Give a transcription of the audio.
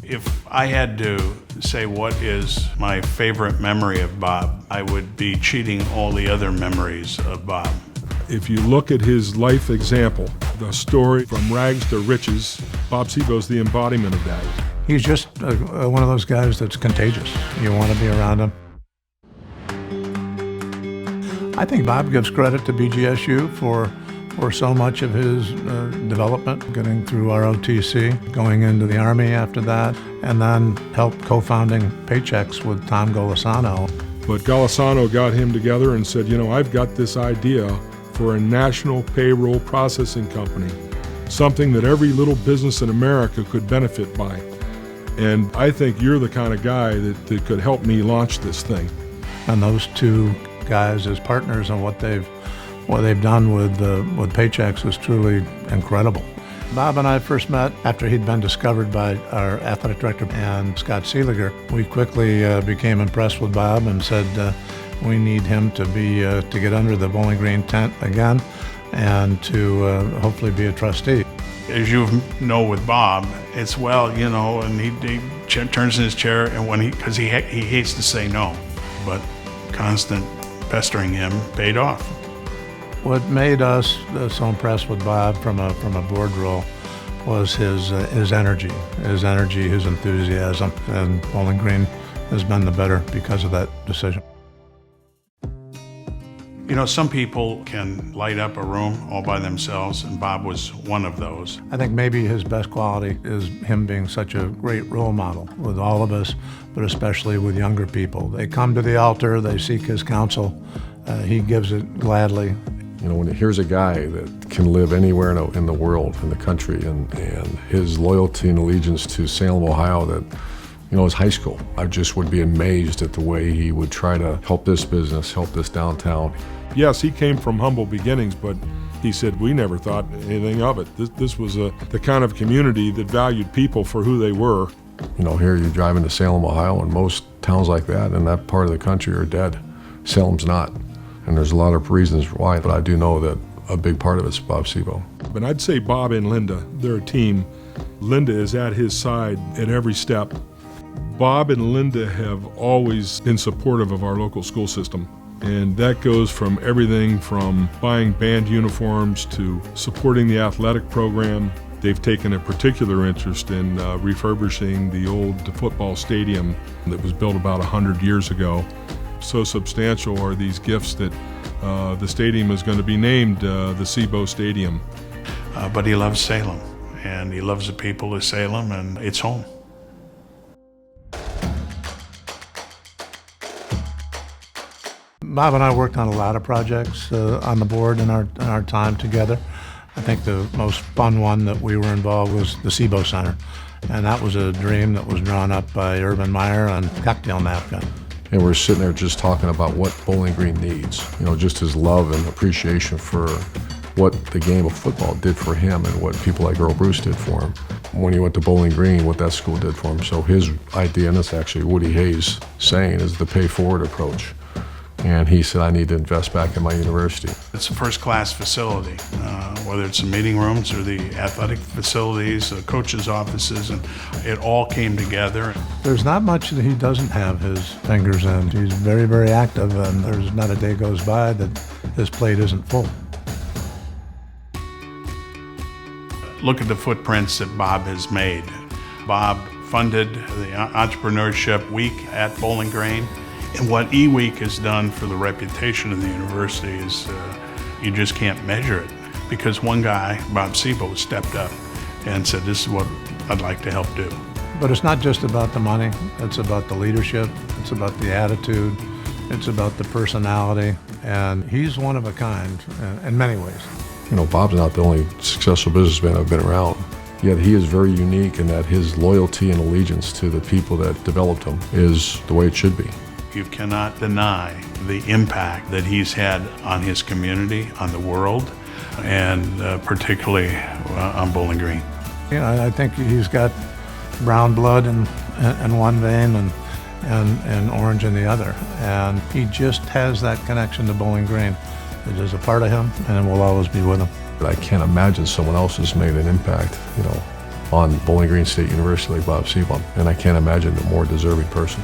If I had to say what is my favorite memory of Bob, I would be cheating all the other memories of Bob. If you look at his life example, the story from rags to riches, Bob Sebo's the embodiment of that. He's just one of those guys that's contagious. You want to be around him. I think Bob gives credit to BGSU for so much of his development, getting through ROTC, going into the Army after that, and then helped co-founding Paychex with Tom Golisano. But Golisano got him together and said, I've got this idea for a national payroll processing company, something that every little business in America could benefit by. And I think you're the kind of guy that could help me launch this thing. And those two guys as partners and what they've done with Paychex is truly incredible. Bob and I first met after he'd been discovered by our athletic director and Scott Seeliger. We quickly became impressed with Bob and said we need him to get under the Bowling Green tent again and to hopefully be a trustee. As you know with Bob, it's and he turns in his chair, and because he hates to say no, but constant pestering him paid off. What made us so impressed with Bob from a board role was his energy, his enthusiasm, and Bowling Green has been the better because of that decision. Some people can light up a room all by themselves, and Bob was one of those. I think maybe his best quality is him being such a great role model with all of us, but especially with younger people. They come to the altar, they seek his counsel, he gives it gladly. When here's a guy that can live anywhere in the world, in the country, and his loyalty and allegiance to Salem, Ohio, that his high school, I just would be amazed at the way he would try to help this business, help this downtown. Yes, he came from humble beginnings, but he said we never thought anything of it. This was the kind of community that valued people for who they were. Here you drive into Salem, Ohio, and most towns like that in that part of the country are dead. Salem's not. And there's a lot of reasons why, but I do know that a big part of it's Bob Sebo. But I'd say Bob and Linda, they're a team. Linda is at his side at every step. Bob and Linda have always been supportive of our local school system. And that goes from everything from buying band uniforms to supporting the athletic program. They've taken a particular interest in refurbishing the old football stadium that was built about 100 years ago. So substantial are these gifts that the stadium is going to be named the Sebo Stadium. But he loves Salem, and he loves the people of Salem, and it's home. Bob and I worked on a lot of projects on the board in our time together. I think the most fun one that we were involved was the Sebo Center, and that was a dream that was drawn up by Urban Meyer on cocktail napkin. And we're sitting there just talking about what Bowling Green needs, just his love and appreciation for what the game of football did for him and what people like Earl Bruce did for him. When he went to Bowling Green, what that school did for him. So his idea, and it's actually Woody Hayes saying, is the pay forward approach. And he said, I need to invest back in my university. It's a first-class facility, whether it's the meeting rooms or the athletic facilities, the coaches' offices, and it all came together. There's not much that he doesn't have his fingers in. He's very, very active, and there's not a day goes by that his plate isn't full. Look at the footprints that Bob has made. Bob funded the Entrepreneurship Week at Bowling Green. And what E-Week has done for the reputation of the university is you just can't measure it, because one guy, Bob Sebo, stepped up and said, this is what I'd like to help do. But it's not just about the money, it's about the leadership, it's about the attitude, it's about the personality, and he's one of a kind in many ways. Bob's not the only successful businessman I've been around, yet he is very unique in that his loyalty and allegiance to the people that developed him is the way it should be. You cannot deny the impact that he's had on his community, on the world, and particularly on Bowling Green. I think he's got brown blood in one vein and orange in the other. And he just has that connection to Bowling Green. It is a part of him, and it will always be with him. I can't imagine someone else has made an impact, on Bowling Green State University like Bob Sebo, and I can't imagine a more deserving person.